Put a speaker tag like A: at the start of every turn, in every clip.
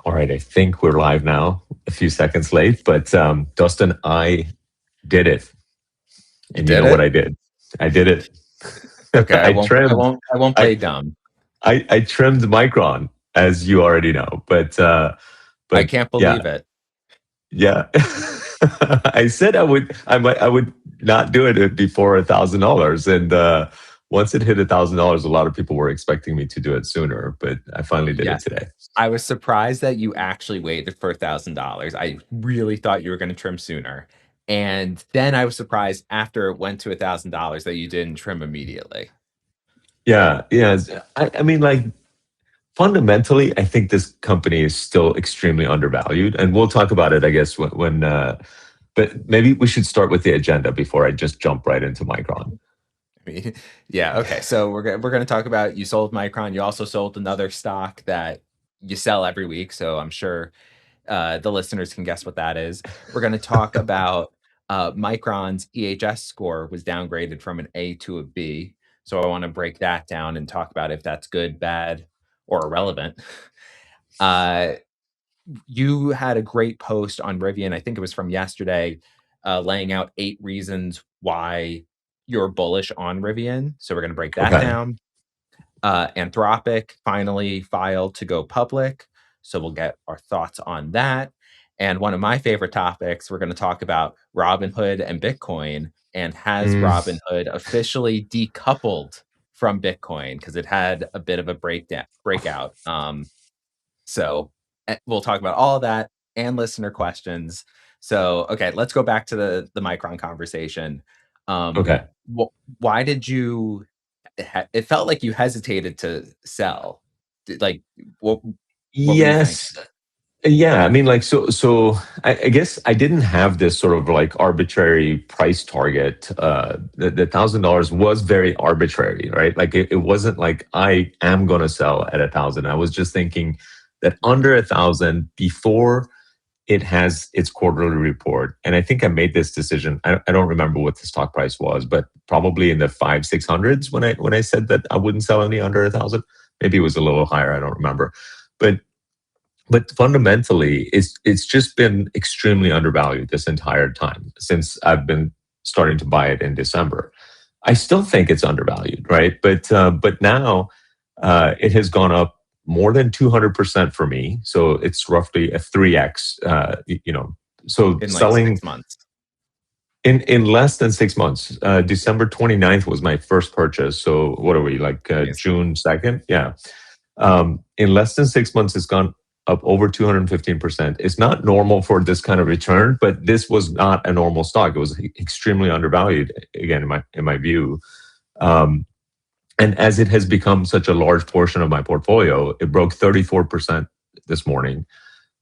A: All right, I think we're live now. A few seconds late, but Dustin, I did it,
B: You
A: and you
B: did
A: know what
B: it?
A: I did? I did it.
B: Okay, I
A: I
B: won't. I
A: trimmed.
B: won't. I won't
A: I,
B: play dumb.
A: I trimmed Micron, as you already know.
B: I
A: But
B: can't
A: yeah,
B: believe it.
A: yeah. I said I would. I would not do it before $1,000, and once it hit $1,000, a lot of people were expecting me to do it sooner. But I finally did it
B: Yes,
A: today.
B: I was surprised that you actually waited for $1,000. I really thought you were going to trim sooner, and then I was surprised after it went to $1,000 that you didn't trim immediately.
A: Yeah, yeah. I mean, like fundamentally, I think this company is still extremely undervalued, and we'll talk about it, I guess, when. But maybe we should start with the agenda before I just jump right into Micron.
B: I mean, yeah. Okay, so we're gonna talk about you sold Micron. You also sold another stock that you sell every week. So I'm sure the listeners can guess what that is. We're going to talk about Micron's EHS score was downgraded from an A to a B. So I want to break that down and talk about if that's good, bad, or irrelevant. Uh, you had a great post on Rivian. I think it was from yesterday, laying out 8 reasons why you're bullish on Rivian. So we're going to break that
A: Okay.
B: down. Anthropic finally filed to go public. So we'll get our thoughts on that. And one of my favorite topics, we're going to talk about Robinhood and Bitcoin. And has
A: Mm,
B: Robinhood officially decoupled from Bitcoin? Because it had a bit of a breakout. So we'll talk about all of that and listener questions. So, okay, let's go back to the Micron conversation. Um,
A: okay.
B: why did you it felt like you hesitated to sell. Like, what were you thinking?
A: Yes. Yeah. I mean, like, I guess I didn't have this sort of like arbitrary price target. The $1,000 was very arbitrary, right? Like, it wasn't like I am going to sell at 1,000. I was just thinking that under 1,000 before it has its quarterly report. And I think I made this decision. I don't remember what the stock price was, but probably in the 500s, 600s when I said that I wouldn't sell any under 1,000. Maybe it was a little higher. I don't remember. But fundamentally, it's just been extremely undervalued this entire time since I've been starting to buy it in December. I still think it's undervalued, right? But now it has gone up more than 200% for me. So it's roughly a 3x. So
B: In like
A: selling
B: 6 months.
A: in less than 6 months. December 29th was my first purchase. So what are we, like
B: Amazing.
A: June 2nd? Yeah. In less than 6 months, it's gone up over 215%. It's not normal for this kind of return, but this was not a normal stock. It was extremely undervalued, again, in my view. Um, and as it has become such a large portion of my portfolio, it broke 34% this morning.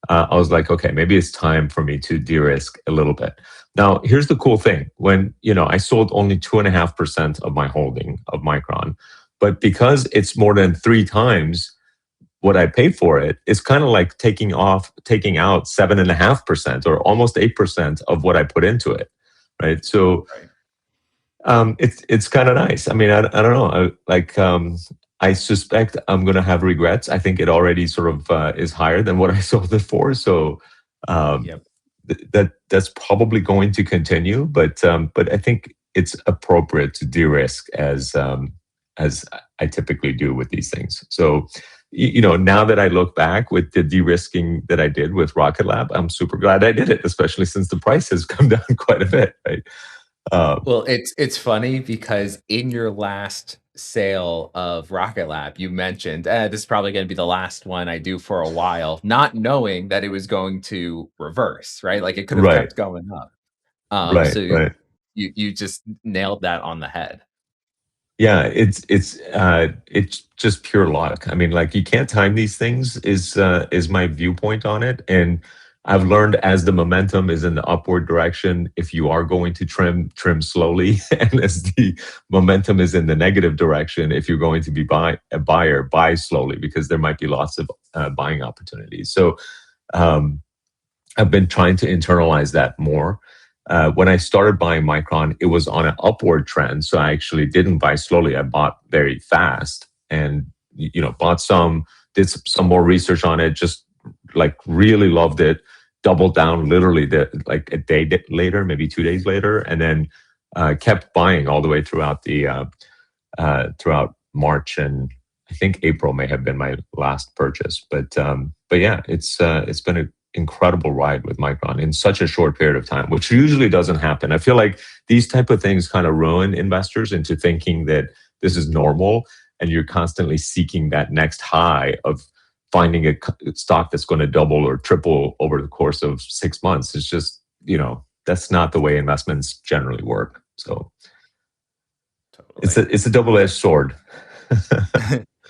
A: I was like, okay, maybe it's time for me to de-risk a little bit. Now, here's the cool thing. When, I sold only 2.5% of my holding of Micron, but because it's more than 3 times what I paid for it, it's kind of like taking out 7.5% or almost 8% of what I put into it. Right. So
B: Right.
A: it's kind of nice. I mean, I don't know. I suspect I'm going to have regrets. I think it already sort of is higher than what I sold it for. So um,
B: Yep.
A: that's probably going to continue. But I think it's appropriate to de-risk as I typically do with these things. So now that I look back with the de-risking that I did with Rocket Lab, I'm super glad I did it, especially since the price has come down quite a bit. Right.
B: Well, it's funny because in your last sale of Rocket Lab, you mentioned, this is probably going to be the last one I do for a while, not knowing that it was going to reverse, right? Like it could have
A: Right.
B: kept going up.
A: Right.
B: So
A: Right.
B: you just nailed that on the head.
A: Yeah, it's just pure luck. I mean, like you can't time these things is my viewpoint on it. And I've learned as the momentum is in the upward direction, if you are going to trim slowly, and as the momentum is in the negative direction, if you're going to be a buyer, buy slowly because there might be lots of buying opportunities. So um, I've been trying to internalize that more. When I started buying Micron, it was on an upward trend. So I actually didn't buy slowly. I bought very fast and, bought some, did some more research on it, just like really loved it, doubled down literally like a day later, maybe 2 days later, and then kept buying all the way throughout throughout March, and I think April may have been my last purchase. But yeah, it's been an incredible ride with Micron in such a short period of time, which usually doesn't happen. I feel like these type of things kind of ruin investors into thinking that this is normal, and you're constantly seeking that next high of finding a stock that's going to double or triple over the course of 6 months. It's just, that's not the way investments generally work. So
B: Totally.
A: it's a double-edged sword.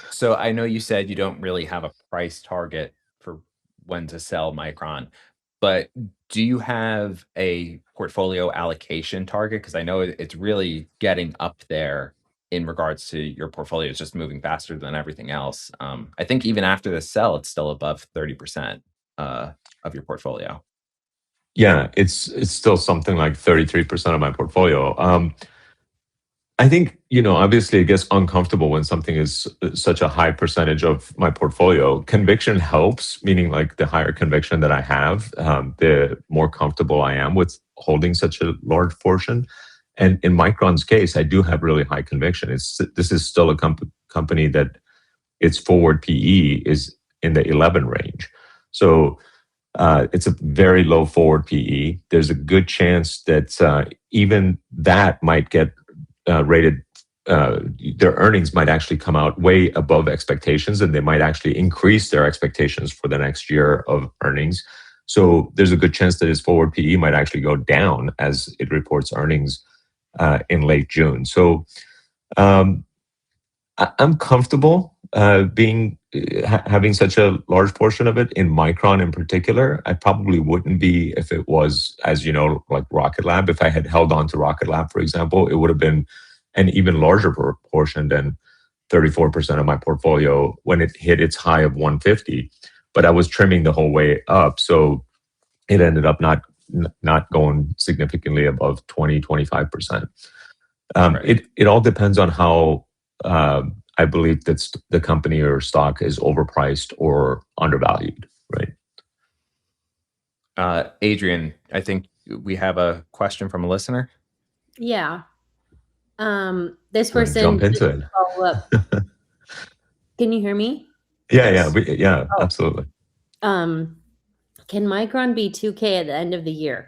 B: So I know you said you don't really have a price target for when to sell Micron, but do you have a portfolio allocation target? Because I know it's really getting up there in regards to your portfolio. It's just moving faster than everything else. I think even after the sell, it's still above 30% of your portfolio.
A: Yeah, it's still something like 33% of my portfolio. I think, obviously it gets uncomfortable when something is such a high percentage of my portfolio. Conviction helps, meaning like the higher conviction that I have, the more comfortable I am with holding such a large portion. And in Micron's case, I do have really high conviction. This is still a company that its forward PE is in the 11 range. So it's a very low forward PE. There's a good chance that even that might get rated, their earnings might actually come out way above expectations, and they might actually increase their expectations for the next year of earnings. So there's a good chance that its forward PE might actually go down as it reports earnings in late June. So I'm comfortable having such a large portion of it in Micron in particular. I probably wouldn't be if it was, as you know, like Rocket Lab. If I had held on to Rocket Lab, for example, it would have been an even larger proportion than 34% of my portfolio when it hit its high of 150. But I was trimming the whole way up, so it ended up not going significantly above 20-25%.
B: Right.
A: It all depends on how I believe that the company or stock is overpriced or undervalued, right?
B: Adrian, I think we have a question from a listener.
C: Yeah. This
A: Go ahead,
C: person
A: jump into it.
C: follow up. Can you hear me?
A: Yeah,
B: Yes.
A: yeah, absolutely.
C: Can Micron be 2K at the end of the year?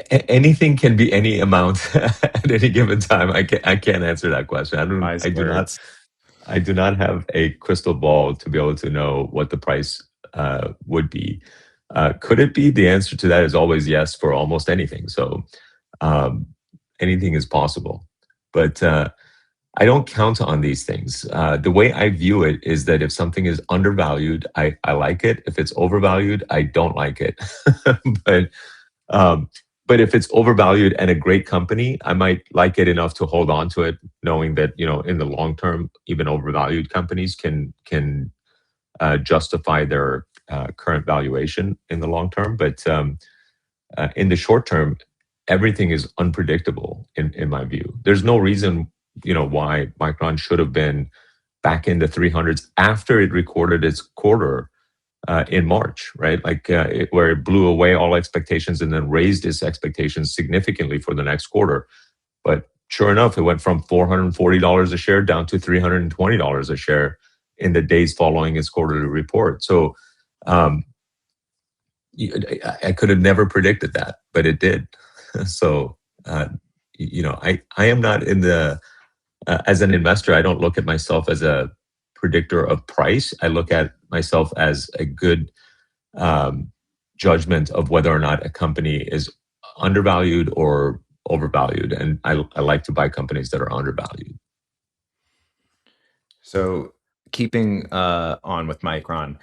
A: Anything can be any amount at any given time. I can't answer that question. I do not have a crystal ball to be able to know what the price would be. Could it be? The answer to that is always yes for almost anything. So anything is possible. But I don't count on these things. The way I view it is that if something is undervalued, I like it. If it's overvalued, I don't like it. But if it's overvalued and a great company, I might like it enough to hold on to it, knowing that in the long term, even overvalued companies can justify their current valuation in the long term. But in the short term, everything is unpredictable in my view. There's no reason why Micron should have been back in the 300s after it recorded its quarter in March, right? Like where it blew away all expectations and then raised its expectations significantly for the next quarter. But sure enough, it went from $440 a share down to $320 a share in the days following its quarterly report. So I could have never predicted that, but it did. So I am not in the as an investor, I don't look at myself as a predictor of price. I look at myself as a good judgment of whether or not a company is undervalued or overvalued. And I like to buy companies that are undervalued.
B: So keeping on with Micron,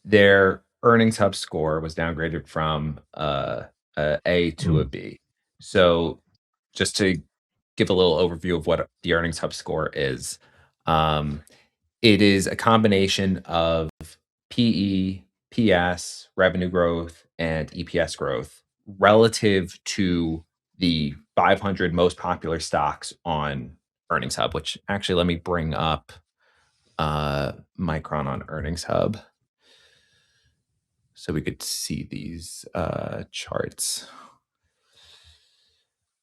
B: their earnings hub score was downgraded from a to a B. So just to give a little overview of what the earnings hub score is, it is a combination of PE, PS, revenue growth, and EPS growth relative to the 500 most popular stocks on Earnings Hub, which actually let me bring up Micron on Earnings Hub. so we could see these charts.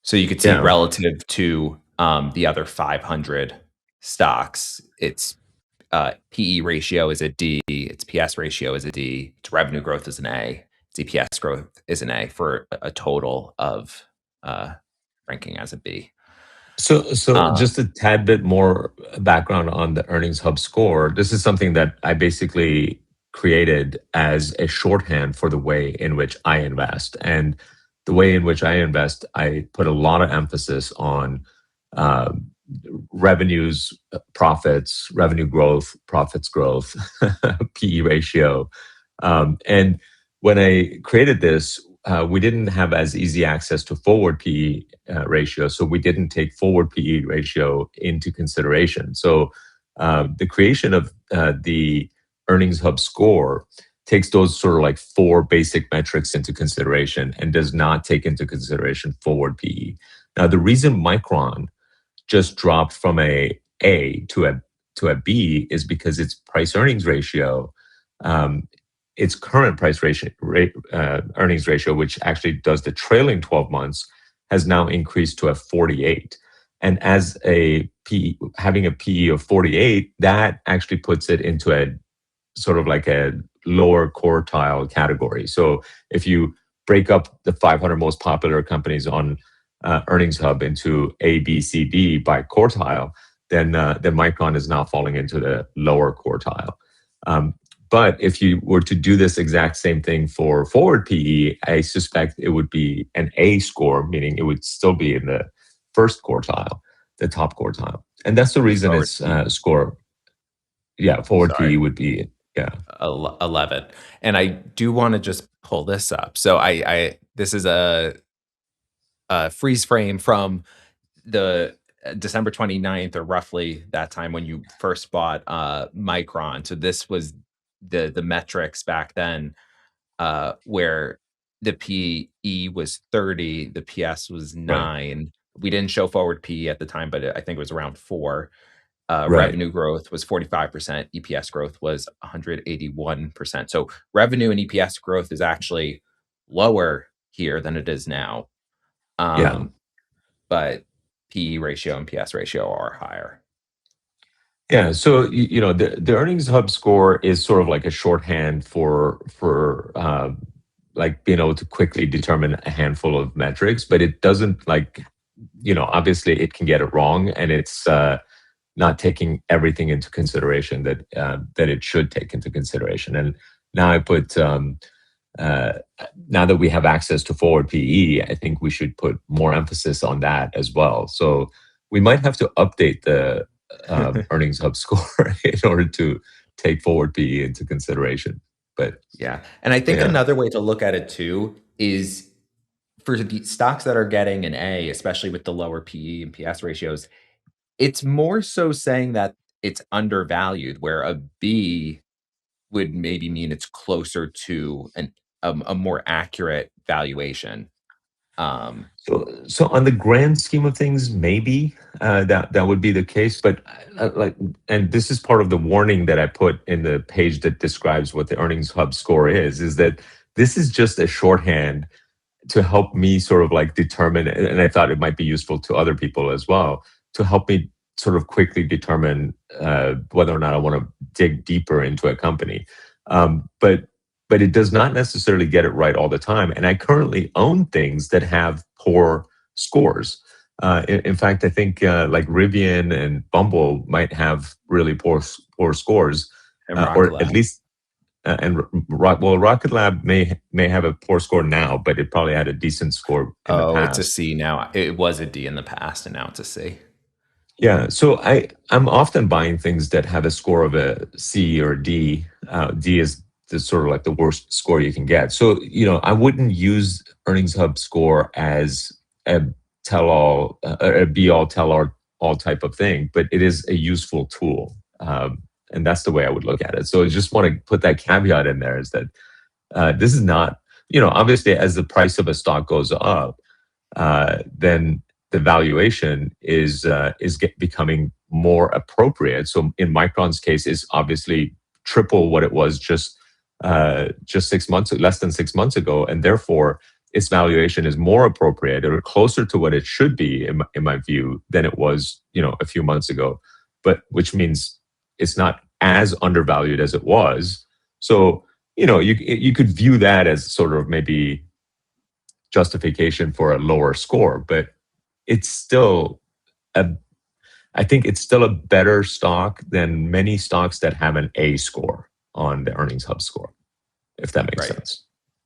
B: So you could see relative to the other 500 stocks, its PE ratio is a D, its PS ratio is a D, its revenue growth is an A, its EPS growth is an A, for a total of ranking as a B.
A: So just a tad bit more background on the Earnings Hub score. This is something that I basically created as a shorthand for the way in which I invest. And the way in which I invest, I put a lot of emphasis on revenues, profits, revenue growth, profits growth, PE ratio. And when I created this, we didn't have as easy access to forward PE ratio, so we didn't take forward PE ratio into consideration. So the creation of the Earnings Hub score takes those sort of like 4 basic metrics into consideration and does not take into consideration forward PE. Now, the reason Micron just dropped from a to a B is because its price earnings ratio, its current price ratio, earnings ratio, which actually does the trailing 12 months, has now increased to a 48. And as a PE, having a PE of 48, that actually puts it into a sort of like a lower quartile category. So if you break up the 500 most popular companies on Earnings Hub into A, B, C, D by quartile, then Micron is now falling into the lower quartile. But if you were to do this exact same thing for forward PE, I suspect it would be an A score, meaning it would still be in the first quartile, the top quartile. And that's the reason its score, forward PE would be,
B: 11. And I do want to just pull this up. So this is a freeze frame from the December 29th, or roughly that time when you first bought Micron. So this was the metrics back then, where the PE was 30, the PS was 9. Right. We didn't show forward PE at the time, but I think it was around 4. Revenue growth was 45%. EPS growth was 181%. So revenue and EPS growth is actually lower here than it is now. But PE ratio and PS ratio are higher.
A: Yeah, so the Earnings Hub score is sort of like a shorthand for like being able to quickly determine a handful of metrics, but it doesn't obviously it can get it wrong, and it's not taking everything into consideration that it should take into consideration. And now I put now that we have access to forward PE, I think we should put more emphasis on that as well. So we might have to update the Earnings Hub score in order to take forward PE into consideration. But
B: yeah, and I think another way to look at it too is for the stocks that are getting an A, especially with the lower PE and PS ratios, it's more so saying that it's undervalued, where a B would maybe mean it's closer to a more accurate valuation.
A: So on the grand scheme of things, maybe that would be the case. But and this is part of the warning that I put in the page that describes what the Earnings Hub score is that this is just a shorthand to help me sort of like determine, and I thought it might be useful to other people as well, to help me sort of quickly determine whether or not I want to dig deeper into a company. But it does not necessarily get it right all the time. And I currently own things that have poor scores. In fact, I think like Rivian and Bumble might have really poor scores, or at least. Rocket Lab may have a poor score now, but it probably had a decent score in the past.
B: It's a C now. It was a D in the past, and now it's a C.
A: Yeah, so I'm often buying things that have a score of a C or a D. D is sort of like the worst score you can get. So I wouldn't use Earnings Hub score as a tell-all, a be-all, tell-all type of thing, but it is a useful tool. And that's the way I would look at it. So I just want to put that caveat in there, is that this is not, obviously as the price of a stock goes up, then the valuation is becoming more appropriate. So in Micron's case, is obviously triple what it was just just less than 6 months ago, and therefore its valuation is more appropriate or closer to what it should be in my view than it was, a few months ago. But which means it's not as undervalued as it was. So, you could view that as sort of maybe justification for a lower score, but it's still I think it's still a better stock than many stocks that have an A score on the Earnings Hub score, if that makes sense.